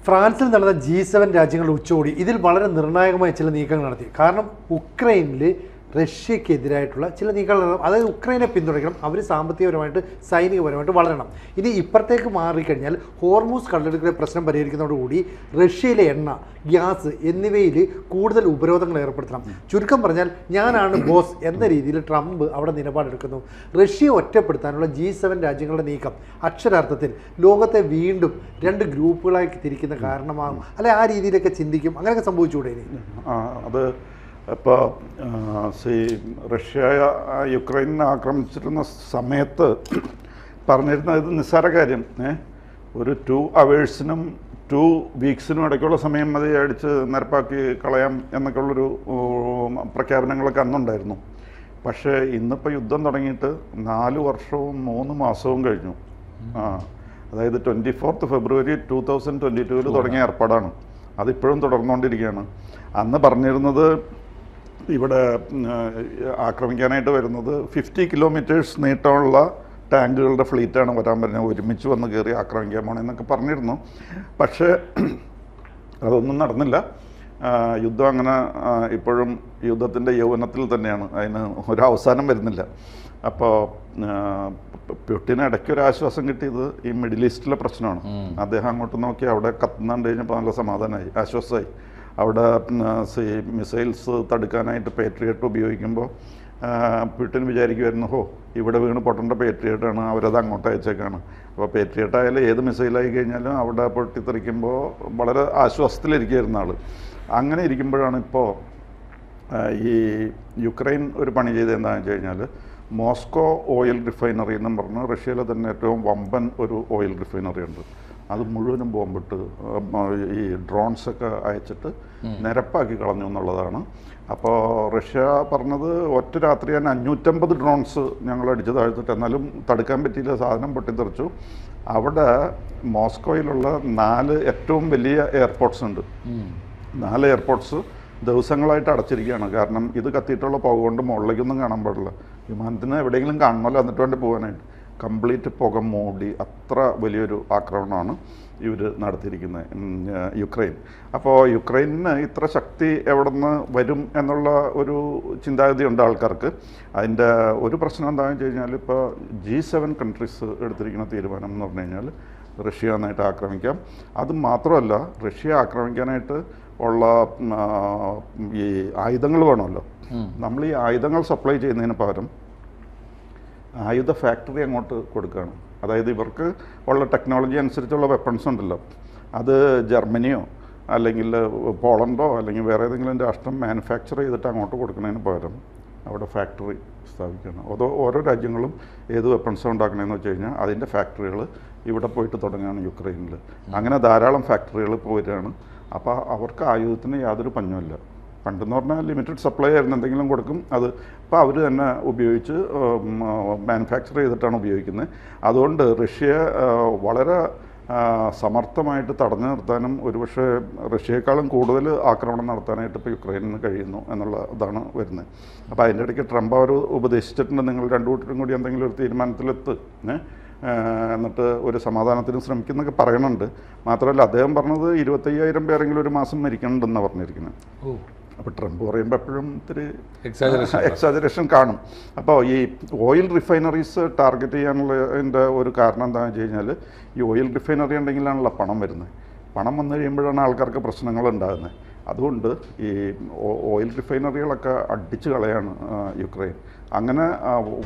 ഫ്രാൻസിൽ നടന്ന G7 രാജ്യങ്ങളുടെ ഉച്ചകോടി ഇതിൽ വളരെ നിർണായകമായ ചില നീക്കങ്ങൾ നടത്തി. കാരണം ഉക്രൈനിൽ റഷ്യക്കെതിരായിട്ടുള്ള ചില നീക്കങ്ങൾ, അതായത് ഉക്രൈനെ പിന്തുണയ്ക്കണം, അവർ സാമ്പത്തികപരമായിട്ട് സൈനികപരമായിട്ട് വളരണം. ഇനി ഇപ്പുറത്തേക്ക് മാറിക്കഴിഞ്ഞാൽ ഹോർമൂസ് കടലിടുക്കിലെ പ്രശ്നം പരിഹരിക്കുന്നതോടുകൂടി റഷ്യയിലെ എണ്ണ, ഗ്യാസ് എന്നിവയിൽ കൂടുതൽ ഉപരോധങ്ങൾ ഏർപ്പെടുത്തണം. ചുരുക്കം പറഞ്ഞാൽ ഞാനാണ് ബോസ് എന്ന രീതിയിൽ ട്രംപ് അവിടെ നിലപാടെടുക്കുന്നു. റഷ്യയെ ഒറ്റപ്പെടുത്താനുള്ള G7 രാജ്യങ്ങളുടെ നീക്കം അക്ഷരാർത്ഥത്തിൽ ലോകത്തെ വീണ്ടും രണ്ട് ഗ്രൂപ്പുകളായി തിരിക്കുന്ന കാരണമാകും, അല്ലെ ആ രീതിയിലൊക്കെ ചിന്തിക്കും. അങ്ങനെയൊക്കെ സംഭവിച്ചുകൂടെ? അത് ഇപ്പോൾ റഷ്യ യുക്രൈനെ ആക്രമിച്ചിരുന്ന സമയത്ത് പറഞ്ഞിരുന്ന ഇത് നിസ്സാര കാര്യം, ഒരു 2 hours-നും 2 weeks-നും ഇടയ്ക്കുള്ള സമയം മതി അടിച്ച് നിരപ്പാക്കി കളയാം എന്നൊക്കെയുള്ളൊരു പ്രഖ്യാപനങ്ങളൊക്കെ അന്നുണ്ടായിരുന്നു. പക്ഷേ ഇന്നിപ്പോൾ യുദ്ധം തുടങ്ങിയിട്ട് 4 വർഷവും 3 മാസവും കഴിഞ്ഞു. അതായത് 24 February 2022 തുടങ്ങിയ ഏർപ്പാടാണ്. അതിപ്പോഴും തുടർന്നുകൊണ്ടിരിക്കുകയാണ്. അന്ന് പറഞ്ഞിരുന്നത് ഇവിടെ ആക്രമിക്കാനായിട്ട് വരുന്നത് 50 kilometers നീട്ടമുള്ള ടാങ്കുകളുടെ ഫ്ലീറ്റാണ് വരാൻ പറഞ്ഞത്, ഒരുമിച്ച് വന്ന് കയറി ആക്രമിക്കാൻ പോകണമെന്നൊക്കെ പറഞ്ഞിരുന്നു. പക്ഷേ അതൊന്നും നടന്നില്ല. യുദ്ധം അങ്ങനെ ഇപ്പോഴും യുദ്ധത്തിൻ്റെ യൗവനത്തിൽ തന്നെയാണ്, അതിന് ഒരവസാനം വരുന്നില്ല. അപ്പോൾ പുട്ടിന് ഇടയ്ക്കൊരു ആശ്വാസം കിട്ടിയത് ഈ മിഡിൽ ഈസ്റ്റിലെ പ്രശ്നമാണ്. അദ്ദേഹം അങ്ങോട്ട് നോക്കി അവിടെ കത്തുന്നുണ്ട് കഴിഞ്ഞപ്പോൾ നല്ല സമാധാനമായി, ആശ്വാസമായി. അവിടെ മിസൈൽസ് തടുക്കാനായിട്ട് പേട്രിയറ്റ് ഉപയോഗിക്കുമ്പോൾ പുട്ടിൻ വിചാരിക്കുമായിരുന്നു, ഇവിടെ വീണ് പൊട്ടേണ്ട പേട്രിയറ്റാണ്, അവരത് അങ്ങോട്ട് അയച്ചേക്കാണ്. അപ്പോൾ പേട്രിയറ്റ് ആയാലും ഏത് മിസൈലായി കഴിഞ്ഞാലും അവിടെ പൊട്ടിത്തെറിക്കുമ്പോൾ വളരെ ആശ്വാസത്തിലിരിക്കുകയായിരുന്ന ആൾ. അങ്ങനെ ഇരിക്കുമ്പോഴാണ് ഇപ്പോൾ ഈ യുക്രൈൻ ഒരു പണി ചെയ്തത് എന്താണെന്ന് വെച്ച് കഴിഞ്ഞാൽ, മോസ്കോ ഓയിൽ റിഫൈനറി എന്നും പറഞ്ഞ് റഷ്യയിലെ തന്നെ ഏറ്റവും വമ്പൻ ഒരു ഓയിൽ റിഫൈനറി ഉണ്ട്. അത് മുഴുവനും ബോംബിട്ട് ഈ ഡ്രോൺസൊക്കെ അയച്ചിട്ട് നിരപ്പാക്കി കളഞ്ഞു എന്നുള്ളതാണ്. അപ്പോൾ റഷ്യ പറഞ്ഞത് ഒറ്റ രാത്രി തന്നെ 550 ഡ്രോൺസ് ഞങ്ങൾ അടിച്ച് താഴ്ത്തിട്ട്, എന്നാലും തടുക്കാൻ പറ്റിയില്ല, സാധനം പൊട്ടിത്തെറിച്ചു. അവിടെ മോസ്കോയിലുള്ള 4 ഏറ്റവും വലിയ എയർപോർട്ട്സ് ഉണ്ട്. 4 എയർപോർട്ട്സ് ദിവസങ്ങളായിട്ട് അടച്ചിരിക്കുകയാണ്. കാരണം ഇത് കത്തിയിട്ടുള്ള പുക കൊണ്ട് മുകളിലേക്കൊന്നും കാണാൻ പാടില്ല. വിമാനത്തിന് എവിടെയെങ്കിലും കാണണമല്ലോ, എന്നിട്ട് വേണ്ടി പോകാനായിട്ട്. കംപ്ലീറ്റ് പുക മൂടി, അത്ര വലിയൊരു ആക്രമണമാണ് ഇവർ നടത്തിയിരിക്കുന്നത് യുക്രൈൻ. അപ്പോൾ യുക്രൈനിന് ഇത്ര ശക്തി എവിടെ നിന്ന് വരും എന്നുള്ള ഒരു ചിന്താഗതി ഉണ്ട് ആൾക്കാർക്ക്. അതിൻ്റെ ഒരു പ്രശ്നം എന്താണെന്ന് വെച്ച് കഴിഞ്ഞാൽ, ഇപ്പോൾ G7 കൺട്രീസ് എടുത്തിരിക്കുന്ന തീരുമാനം എന്ന് പറഞ്ഞു കഴിഞ്ഞാൽ റഷ്യ നന്നായിട്ട് ആക്രമിക്കാം. അത് മാത്രമല്ല, റഷ്യ ആക്രമിക്കാനായിട്ട് ഉള്ള ഈ ആയുധങ്ങൾ വേണമല്ലോ. നമ്മൾ ഈ ആയുധങ്ങൾ സപ്ലൈ ചെയ്യുന്നതിന് പകരം ആയുധ ഫാക്ടറി അങ്ങോട്ട് കൊടുക്കുകയാണ്. അതായത് ഇവർക്ക് ഉള്ള ടെക്നോളജി അനുസരിച്ചുള്ള വെപ്പൺസ് ഉണ്ടല്ലോ, അത് ജർമ്മനിയോ അല്ലെങ്കിൽ പോളണ്ടോ അല്ലെങ്കിൽ വേറെ ഏതെങ്കിലും രാഷ്ട്രം മാനുഫാക്ചർ ചെയ്തിട്ട് അങ്ങോട്ട് കൊടുക്കുന്നതിന് പകരം അവിടെ ഫാക്ടറി സ്ഥാപിക്കുകയാണ്. ഓരോ രാജ്യങ്ങളും ഏത് വെപ്പൺസാണ് ഉണ്ടാക്കണമെന്ന് വെച്ച് കഴിഞ്ഞാൽ അതിൻ്റെ ഫാക്ടറികൾ ഇവിടെ പോയിട്ട് തുടങ്ങുകയാണ് യുക്രൈനിൽ. അങ്ങനെ ധാരാളം ഫാക്ടറികൾ പോരുകയാണ്. അപ്പോൾ അവർക്ക് ആയുധത്തിന് യാതൊരു പഞ്ഞുമില്ല. പണ്ടെന്ന് പറഞ്ഞാൽ ലിമിറ്റഡ് സപ്ലൈ ആയിരുന്നു, എന്തെങ്കിലും കൊടുക്കും, അത് ഇപ്പോൾ അവർ തന്നെ ഉപയോഗിച്ച് മാനുഫാക്ചർ ചെയ്തിട്ടാണ് ഉപയോഗിക്കുന്നത്. അതുകൊണ്ട് റഷ്യ വളരെ സമർത്ഥമായിട്ട് തടഞ്ഞു നിർത്താനും ഒരുപക്ഷെ റഷ്യയെക്കാളും കൂടുതൽ ആക്രമണം നടത്താനായിട്ട് ഇപ്പോൾ യുക്രൈനിന് കഴിയുന്നു എന്നുള്ള ഇതാണ് വരുന്നത്. അപ്പോൾ അതിൻ്റെ ഇടയ്ക്ക് ട്രംപ് അവർ ഉപദേശിച്ചിട്ടുണ്ട്, നിങ്ങൾ രണ്ടു കൂട്ടരും കൂടി എന്തെങ്കിലും ഒരു തീരുമാനത്തിലെത്ത്, എന്നിട്ട് ഒരു സമാധാനത്തിന് ശ്രമിക്കുന്നൊക്കെ പറയുന്നുണ്ട്. മാത്രമല്ല അദ്ദേഹം പറഞ്ഞത് 25,000 പേരെങ്കിലും ഒരു മാസം മരിക്കണമെന്നാണ് പറഞ്ഞിരിക്കുന്നത്. അപ്പോൾ ട്രംപ് പറയുമ്പോൾ എപ്പോഴും ഇത്തിരി എക്സാജറേഷൻ കാണും. അപ്പോൾ ഈ ഓയിൽ റിഫൈനറീസ് ടാർഗറ്റ് ചെയ്യാനുള്ളതിൻ്റെ ഒരു കാരണം എന്താണെന്ന് വെച്ച് കഴിഞ്ഞാൽ, ഈ ഓയിൽ റിഫൈനറി ഉണ്ടെങ്കിലാണല്ലോ പണം വരുന്നത്. പണം വന്നു കഴിയുമ്പോഴാണ് ആൾക്കാർക്ക് പ്രശ്നങ്ങൾ ഉണ്ടാകുന്നത്. അതുകൊണ്ട് ഈ ഓയിൽ റിഫൈനറികളൊക്കെ അടിച്ചു കളയാണ് യുക്രൈൻ. അങ്ങനെ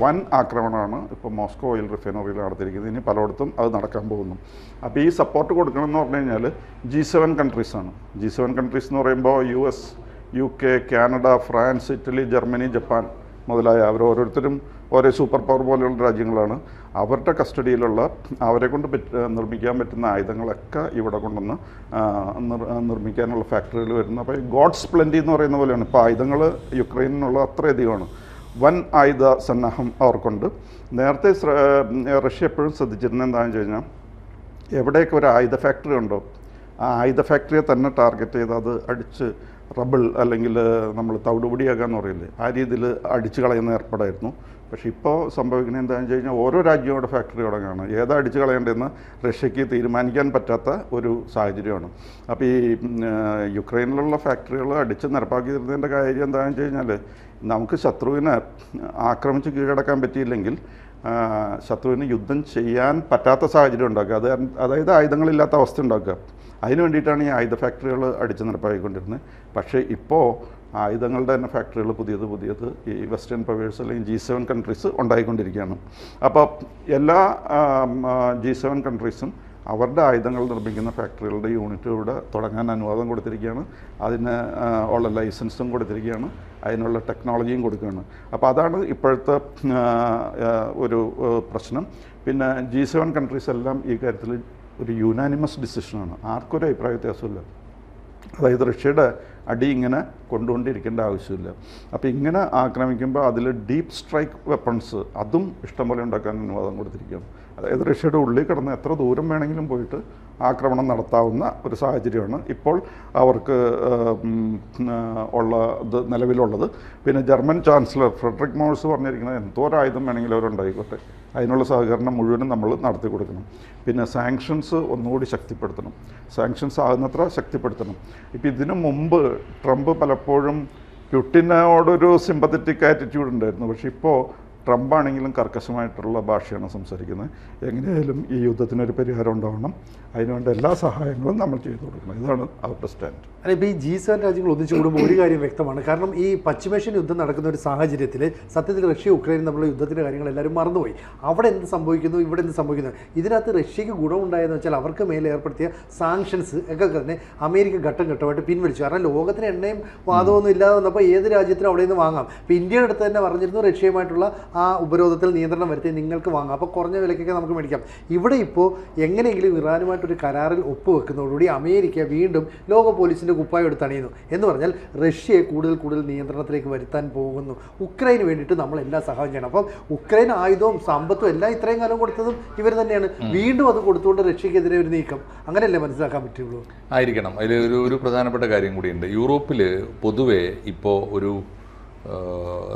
വൻ ആക്രമണമാണ് ഇപ്പോൾ മോസ്കോ ഓയിൽ റിഫൈനറിയിൽ നടത്തിയിരിക്കുന്നത്. ഇനി പലയിടത്തും അത് നടക്കാൻ പോകുന്നു. അപ്പോൾ ഈ സപ്പോർട്ട് കൊടുക്കണമെന്ന് പറഞ്ഞു കഴിഞ്ഞാൽ G7 കൺട്രീസാണ്. G7 കൺട്രീസ് എന്ന് പറയുമ്പോൾ US, UK, Canada, France, Italy, Germany, Japan മുതലായ അവർ ഓരോരുത്തരും ഓരോ സൂപ്പർ പവർ പോലെയുള്ള രാജ്യങ്ങളാണ്. അവരുടെ കസ്റ്റഡിയിലുള്ള അവരെ കൊണ്ട് നിർമ്മിക്കാൻ പറ്റുന്ന ആയുധങ്ങളൊക്കെ ഇവിടെ കൊണ്ടുവന്ന് നിർമ്മിക്കാനുള്ള ഫാക്ടറികൾ വരുന്നു. അപ്പോൾ ഗോഡ്സ് പ്ലെൻറ്റി എന്ന് പറയുന്ന പോലെയാണ് ഇപ്പോൾ ആയുധങ്ങൾ യുക്രൈനിനുള്ള അത്രയധികമാണ്. വൻ ആയുധ സന്നാഹം അവർക്കുണ്ട്. നേരത്തെ റഷ്യ എപ്പോഴും ശ്രദ്ധിച്ചിരുന്നത് എന്താണെന്ന് വെച്ച് കഴിഞ്ഞാൽ, എവിടെയൊക്കെ ഒരു ആയുധ ഫാക്ടറി ഉണ്ടോ ആ ആയുധ ഫാക്ടറിയെ തന്നെ ടാർഗറ്റ് ചെയ്ത് അത് അടിച്ച് റബിൾ അല്ലെങ്കിൽ നമ്മൾ തവിടുപൊടിയാക്കാന്ന് പറയില്ലേ, ആ രീതിയിൽ അടിച്ചു കളയുന്ന ഏർപ്പാടായിരുന്നു. പക്ഷേ ഇപ്പോൾ സംഭവിക്കുന്നത് എന്താണെന്ന് വെച്ച് കഴിഞ്ഞാൽ ഓരോ രാജ്യങ്ങളുടെ ഫാക്ടറി തുടങ്ങുകയാണ്. ഏതാ അടിച്ചു കളയേണ്ടതെന്ന് റഷ്യക്ക് തീരുമാനിക്കാൻ പറ്റാത്ത ഒരു സാഹചര്യമാണ്. അപ്പോൾ ഈ യുക്രൈനിലുള്ള ഫാക്ടറികൾ അടിച്ച് നിരപ്പാക്കി തരുന്നതിൻ്റെ കാര്യം എന്താണെന്ന് വെച്ച് കഴിഞ്ഞാൽ നമുക്ക് ശത്രുവിനെ ആക്രമിച്ച് കീഴടക്കാൻ പറ്റിയില്ലെങ്കിൽ ശത്രുവിന് യുദ്ധം ചെയ്യാൻ പറ്റാത്ത സാഹചര്യം ഉണ്ടാക്കുക, അതായത് ആയുധങ്ങളില്ലാത്ത അവസ്ഥ ഉണ്ടാക്കുക. അതിന് വേണ്ടിയിട്ടാണ് ഈ ആയുധ ഫാക്ടറികൾ അടിച്ച് നിരപ്പാക്കിക്കൊണ്ടിരുന്നത്. പക്ഷേ ഇപ്പോൾ ആയുധങ്ങളുടെ തന്നെ ഫാക്ടറികൾ പുതിയത് ഈ വെസ്റ്റേൺ പവേഴ്സ് അല്ലെങ്കിൽ G7 കൺട്രീസ് ഉണ്ടായിക്കൊണ്ടിരിക്കുകയാണ്. അപ്പോൾ എല്ലാ G7 കൺട്രീസും അവരുടെ ആയുധങ്ങൾ നിർമ്മിക്കുന്ന ഫാക്ടറികളുടെ യൂണിറ്റുകളുടെ തുടങ്ങാൻ അനുവാദം കൊടുത്തിരിക്കുകയാണ്. അതിന് ഉള്ള ലൈസൻസും കൊടുത്തിരിക്കുകയാണ്, അതിനുള്ള ടെക്നോളജിയും കൊടുക്കുകയാണ്. അപ്പോൾ അതാണ് ഇപ്പോഴത്തെ ഒരു പ്രശ്നം. പിന്നെ G7 കൺട്രീസ് എല്ലാം ഈ കാര്യത്തിൽ ഒരു യുനാനിമസ് ഡിസിഷനാണ്, ആർക്കൊരു അഭിപ്രായ വ്യത്യാസമില്ല. അതായത് റഷ്യയുടെ അടി ഇങ്ങനെ കൊണ്ടുകൊണ്ടിരിക്കേണ്ട ആവശ്യമില്ല. അപ്പോൾ ഇങ്ങനെ ആക്രമിക്കുമ്പോൾ അതിൽ ഡീപ്പ് സ്ട്രൈക്ക് വെപ്പൺസ് അതും ഇഷ്ടംപോലെ ഉണ്ടാക്കാൻ അനുവാദം കൊടുത്തിരിക്കുകയാണ്. അതായത് റഷ്യയുടെ ഉള്ളിൽ കിടന്ന് എത്ര ദൂരം വേണമെങ്കിലും പോയിട്ട് ആക്രമണം നടത്താവുന്ന ഒരു സാഹചര്യമാണ് ഇപ്പോൾ അവർക്ക് നിലവിലുള്ളത്. പിന്നെ ജർമ്മൻ ചാൻസലർ ഫ്രെഡറിക് മോഴ്സ് പറഞ്ഞിരിക്കുന്നത് എന്തോരായുധം വേണമെങ്കിലും അവരുണ്ടായിക്കോട്ടെ, അതിനുള്ള സഹകരണം മുഴുവനും നമ്മൾ നടത്തി കൊടുക്കണം. പിന്നെ സാങ്ഷൻസ് ഒന്നുകൂടി ശക്തിപ്പെടുത്തണം, സാങ്ഷൻസ് ആകുന്നത്ര ശക്തിപ്പെടുത്തണം. ഇപ്പം ഇതിനു മുമ്പ് ട്രംപ് പലപ്പോഴും പുടിനോടൊരു സിമ്പത്തറ്റിക് ആറ്റിറ്റ്യൂഡ് ഉണ്ടായിരുന്നു. പക്ഷേ ഇപ്പോൾ ട്രംപാണെങ്കിലും കർക്കശമായിട്ടുള്ള ഭാഷയാണ് സംസാരിക്കുന്നത്. എങ്ങനെയായാലും ഈ യുദ്ധത്തിനൊരു പരിഹാരം ഉണ്ടാവണം, അതിനുവേണ്ട എല്ലാ സഹായങ്ങളും നമ്മൾ ചെയ്തു കൊടുക്കണം. ഇതാണ് അവരുടെ സ്റ്റാൻഡ്. അല്ല, ഇപ്പോൾ ഈ G7 രാജ്യങ്ങൾ ഒന്നിച്ചു കൂടുമ്പോൾ ഒരു കാര്യം വ്യക്തമാണ്. കാരണം ഈ പശ്ചിമേഷ്യൻ യുദ്ധം നടക്കുന്ന ഒരു സാഹചര്യത്തിൽ സത്യത്തിൽ റഷ്യ ഉക്രൈനും തമ്മിലുള്ള യുദ്ധത്തിൻ്റെ കാര്യങ്ങൾ എല്ലാവരും മറന്നുപോയി. അവിടെ എന്ത് സംഭവിക്കുന്നു, ഇവിടെ എന്ത് സംഭവിക്കുന്നു, ഇതിനകത്ത് റഷ്യക്ക് ഗുണമുണ്ടായെന്ന് വെച്ചാൽ അവർക്ക് മേലെ ഏർപ്പെടുത്തിയ സാങ്ഷൻസ് ഒക്കെ തന്നെ അമേരിക്ക ഘട്ടം ഘട്ടമായിട്ട് പിൻവലിച്ചു. കാരണം ലോകത്തിന് എണ്ണയും വാദമൊന്നും ഇല്ലാതെ വന്നപ്പോൾ ഏത് രാജ്യത്തിനും അവിടെ നിന്ന് വാങ്ങാം. ഇപ്പോൾ ഇന്ത്യയുടെ അടുത്ത് തന്നെ പറഞ്ഞിരുന്നു റഷ്യയുമായിട്ടുള്ള ആ ഉപരോധത്തിൽ നിയന്ത്രണം വരുത്തി നിങ്ങൾക്ക് വാങ്ങാം, അപ്പോൾ കുറഞ്ഞ വിലയ്ക്കൊക്കെ നമുക്ക് മേടിക്കാം. ഇവിടെ ഇപ്പോൾ എങ്ങനെയെങ്കിലും ഇറാനുമായിട്ടൊരു കരാറിൽ ഒപ്പുവെക്കുന്നതോടുകൂടി അമേരിക്ക വീണ്ടും ലോക പോലീസിൻ്റെ കുപ്പായം എടുത്തണിയുന്നു. എന്ന് പറഞ്ഞാൽ റഷ്യയെ കൂടുതൽ നിയന്ത്രണത്തിലേക്ക് വരുത്താൻ പോകുന്നു. ഉക്രൈന് വേണ്ടിയിട്ട് നമ്മൾ എല്ലാ സഹായം ചെയ്യണം. അപ്പം ഉക്രൈൻ ആയുധവും സമ്പത്തും എല്ലാം ഇത്രയും കാലം കൊടുത്തതും ഇവർ തന്നെയാണ്. വീണ്ടും അത് കൊടുത്തുകൊണ്ട് റഷ്യക്കെതിരെ ഒരു നീക്കം, അങ്ങനെയല്ലേ മനസ്സിലാക്കാൻ പറ്റുള്ളൂ? ആയിരിക്കണം. അതിൽ ഒരു പ്രധാനപ്പെട്ട കാര്യം കൂടിയുണ്ട്. യൂറോപ്പിൽ പൊതുവെ ഇപ്പോൾ ഒരു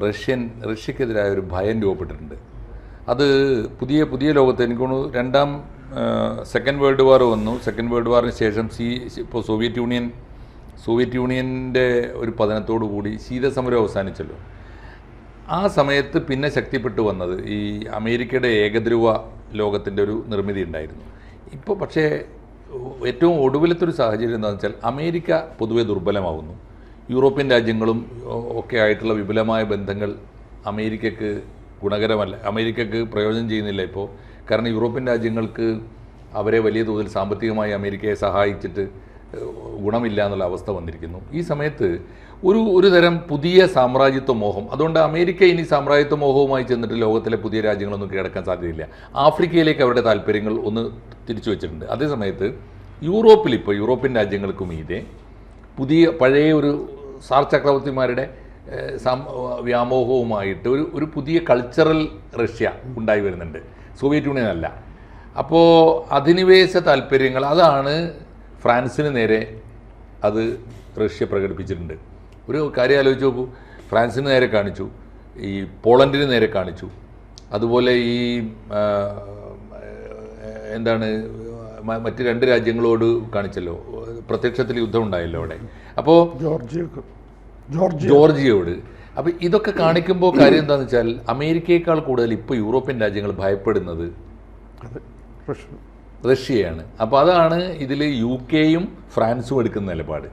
റഷ്യക്കെതിരായ ഒരു ഭയം രൂപപ്പെട്ടിട്ടുണ്ട്. അത് പുതിയ ലോകത്ത് എനിക്ക് തോന്നുന്നു സെക്കൻഡ് വേൾഡ് വാർ വന്നു. സെക്കൻഡ് വേൾഡ് വാറിന് ശേഷം ഇപ്പോൾ സോവിയറ്റ് യൂണിയൻ്റെ ഒരു പതനത്തോടു കൂടി ശീതസമരം അവസാനിച്ചല്ലോ. ആ സമയത്ത് പിന്നെ ശക്തിപ്പെട്ടു വന്നത് ഈ അമേരിക്കയുടെ ഏകധ്രുവ ലോകത്തിൻ്റെ ഒരു നിർമ്മിതി ഉണ്ടായിരുന്നു. ഇപ്പോൾ പക്ഷേ ഏറ്റവും ഒടുവിലത്തെ ഒരു സാഹചര്യം എന്താണെന്ന് വെച്ചാൽ അമേരിക്ക പൊതുവെ ദുർബലമാകുന്നു. യൂറോപ്യൻ രാജ്യങ്ങളും ഒക്കെ ആയിട്ടുള്ള വിപുലമായ ബന്ധങ്ങൾ അമേരിക്കക്ക് ഗുണകരമല്ല, അമേരിക്കക്ക് പ്രയോജനം ചെയ്യുന്നില്ല ഇപ്പോൾ. കാരണം യൂറോപ്യൻ രാജ്യങ്ങൾക്ക് അവരെ വലിയ തോതിൽ സാമ്പത്തികമായി അമേരിക്കയെ സഹായിച്ചിട്ട് ഗുണമില്ല എന്നുള്ള അവസ്ഥ വന്നിരിക്കുന്നു. ഈ സമയത്ത് ഒരു തരം പുതിയ സാമ്രാജ്യത്വ മോഹം. അതുകൊണ്ട് അമേരിക്ക ഇനി സാമ്രാജ്യത്വ മോഹവുമായി ചെന്നിട്ട് ലോകത്തിലെ പുതിയ രാജ്യങ്ങളൊന്നും കീഴടക്കാൻ സാധ്യതയില്ല. ആഫ്രിക്കയിലേക്ക് അവരുടെ താല്പര്യങ്ങൾ ഒന്ന് തിരിച്ചു വെച്ചിട്ടുണ്ട്. അതേസമയത്ത് യൂറോപ്യൻ രാജ്യങ്ങൾക്കും മീതെ പഴയ ഒരു സാർ ചക്രവർത്തിമാരുടെ വ്യാമോഹവുമായിട്ട് ഒരു പുതിയ കൾച്ചറൽ റഷ്യ ഉണ്ടായി വരുന്നുണ്ട്, സോവിയറ്റ് യൂണിയൻ അല്ല. അപ്പോൾ അധിനിവേശ താല്പര്യങ്ങൾ അതാണ് ഫ്രാൻസിന് നേരെ അത് റഷ്യ പ്രകടിപ്പിച്ചിട്ടുണ്ട്. ഒരു കാര്യം ആലോചിച്ച് നോക്കൂ, ഫ്രാൻസിന് നേരെ കാണിച്ചു, ഈ പോളണ്ടിന് നേരെ കാണിച്ചു, അതുപോലെ ഈ മറ്റ് രണ്ട് രാജ്യങ്ങളോട് കാണിച്ചല്ലോ, പ്രത്യക്ഷത്തിൽ യുദ്ധം ഉണ്ടായല്ലോ അവിടെ. അപ്പോൾ ജോർജിയയോട്. അപ്പോൾ ഇതൊക്കെ കാണിക്കുമ്പോൾ കാര്യം എന്താണെന്ന് വെച്ചാൽ അമേരിക്കയേക്കാൾ കൂടുതൽ ഇപ്പോൾ യൂറോപ്യൻ രാജ്യങ്ങൾ ഭയപ്പെടുന്നത് റഷ്യയാണ്. അപ്പോൾ അതാണ് ഇതിൽ UK-യും ഫ്രാൻസും എടുക്കുന്ന നിലപാട്.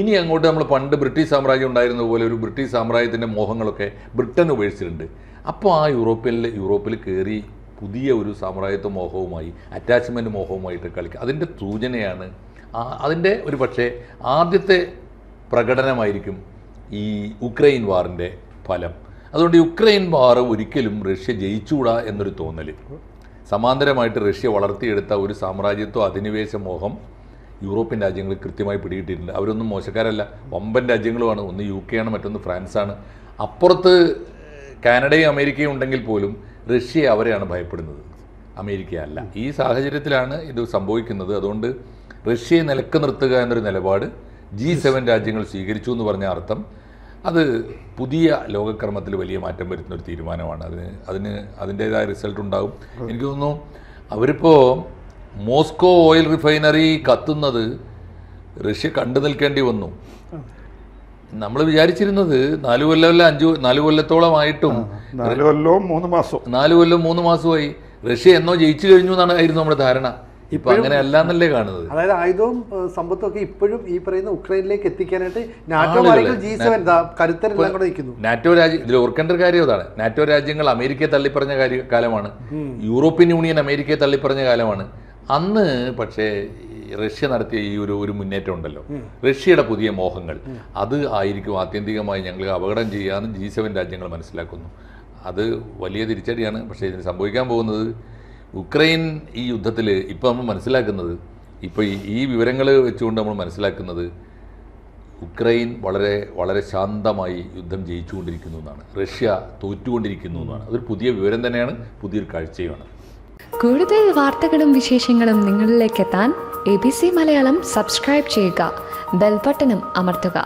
ഇനി അങ്ങോട്ട് നമ്മൾ പണ്ട് ബ്രിട്ടീഷ് സാമ്രാജ്യം ഉണ്ടായിരുന്ന പോലെ ഒരു ബ്രിട്ടീഷ് സാമ്രാജ്യത്തിൻ്റെ മോഹങ്ങളൊക്കെ ബ്രിട്ടൻ ഉപേക്ഷിച്ചിട്ടുണ്ട്. അപ്പോൾ ആ യൂറോപ്പിൽ കയറി പുതിയ ഒരു സാമ്രാജ്യത്വ മോഹവുമായി, അറ്റാച്ച്മെൻറ്റ് മോഹവുമായിട്ട് കളിക്കുക. അതിൻ്റെ സൂചനയാണ്, അതിൻ്റെ ഒരു പക്ഷേ ആദ്യത്തെ പ്രകടനമായിരിക്കും ഈ ഉക്രൈൻ വാറിൻ്റെ ഫലം. അതുകൊണ്ട് യുക്രൈൻ വാർ ഒരിക്കലും റഷ്യ ജയിച്ചുകൂടാ എന്നൊരു തോന്നൽ, സമാന്തരമായിട്ട് റഷ്യ വളർത്തിയെടുത്ത ഒരു സാമ്രാജ്യത്വ അധിനിവേശ മോഹം യൂറോപ്യൻ രാജ്യങ്ങൾ കൃത്യമായി പിടികിട്ടിയിട്ടുണ്ട്. അവരൊന്നും മോശക്കാരല്ല, വമ്പൻ രാജ്യങ്ങളുമാണ്. ഒന്ന് UK ആണ്, മറ്റൊന്ന് ഫ്രാൻസാണ്. അപ്പുറത്ത് കാനഡയും അമേരിക്കയും ഉണ്ടെങ്കിൽ പോലും റഷ്യ അവരെയാണ് ഭയപ്പെടുന്നത്, അമേരിക്കയല്ല. ഈ സാഹചര്യത്തിലാണ് ഇത് സംഭവിക്കുന്നത്. അതുകൊണ്ട് റഷ്യയെ നിലക്ക് നിർത്തുക എന്നൊരു നിലപാട് G7 രാജ്യങ്ങൾ സ്വീകരിച്ചു എന്ന് പറഞ്ഞ അർത്ഥം അത് പുതിയ ലോകക്രമത്തിൽ വലിയ മാറ്റം വരുന്ന ഒരു തീരുമാനമാണ്. അതിന് അതിൻ്റേതായ റിസൾട്ട് ഉണ്ടാകും. എനിക്ക് തോന്നുന്നു അവരിപ്പോൾ മോസ്കോ ഓയിൽ റിഫൈനറി കത്തുന്നത് റഷ്യ കണ്ടു നിൽക്കേണ്ടി വന്നു. നമ്മൾ വിചാരിച്ചിരുന്നത് 4 കൊല്ലമല്ല 4 കൊല്ലത്തോളമായിട്ടും 4 കൊല്ലവും 3 മാസവും 4 കൊല്ലം 3 മാസമായി റഷ്യ എന്നോ ജയിച്ചു കഴിഞ്ഞു എന്നായിരുന്നു നമ്മുടെ ധാരണ. ഇപ്പൊ അങ്ങനെ അല്ല എന്നല്ലേ കാണുന്നത്. അതായത് ആയുധവും സമ്പത്തും ഒക്കെ ഇപ്പോഴും ഈ പറയുന്ന ഉക്രൈനിലേക്ക് എത്തിക്കാനായിട്ട് നാറ്റോ G7 കരുത്തരെല്ലാം കൂടെ നിൽക്കുന്നു. നാറ്റോ രാജ്യം ഇതിൽ ഓർക്കേണ്ട ഒരു കാര്യം അതാണ്. നാറ്റോ രാജ്യങ്ങൾ അമേരിക്കയെ തള്ളിപ്പറഞ്ഞ കാലമാണ്. യൂറോപ്യൻ യൂണിയൻ അമേരിക്കയെ തള്ളിപ്പറഞ്ഞ കാലമാണ്. അന്ന് പക്ഷേ റഷ്യ നടത്തിയ ഈ ഒരു മുന്നേറ്റം ഉണ്ടല്ലോ, റഷ്യയുടെ പുതിയ മോഹങ്ങൾ, അത് ആയിരിക്കും ആത്യന്തികമായി ഞങ്ങൾക്ക് അപകടം ചെയ്യാമെന്ന് G7 രാജ്യങ്ങൾ മനസ്സിലാക്കുന്നു. അത് വലിയ തിരിച്ചടിയാണ്. പക്ഷേ ഇതിന് സംഭവിക്കാൻ പോകുന്നത് ഉക്രൈൻ ഈ യുദ്ധത്തിൽ ഇപ്പോൾ നമ്മൾ മനസ്സിലാക്കുന്നത്, ഇപ്പോൾ ഈ വിവരങ്ങൾ വെച്ചുകൊണ്ട് നമ്മൾ മനസ്സിലാക്കുന്നത് ഉക്രൈൻ വളരെ വളരെ ശാന്തമായി യുദ്ധം ജയിച്ചുകൊണ്ടിരിക്കുന്നു എന്നാണ്, റഷ്യ തോറ്റുകൊണ്ടിരിക്കുന്നു എന്നാണ്. അതൊരു പുതിയ വിവരം തന്നെയാണ്, പുതിയൊരു കാഴ്ചയുമാണ്. കൂടുതൽ വാർത്തകളും വിശേഷങ്ങളും നിങ്ങളിലേക്ക് എത്താൻ ABC മലയാളം സബ്സ്ക്രൈബ് ചെയ്യുക, ബെൽ ബട്ടണും അമർത്തുക.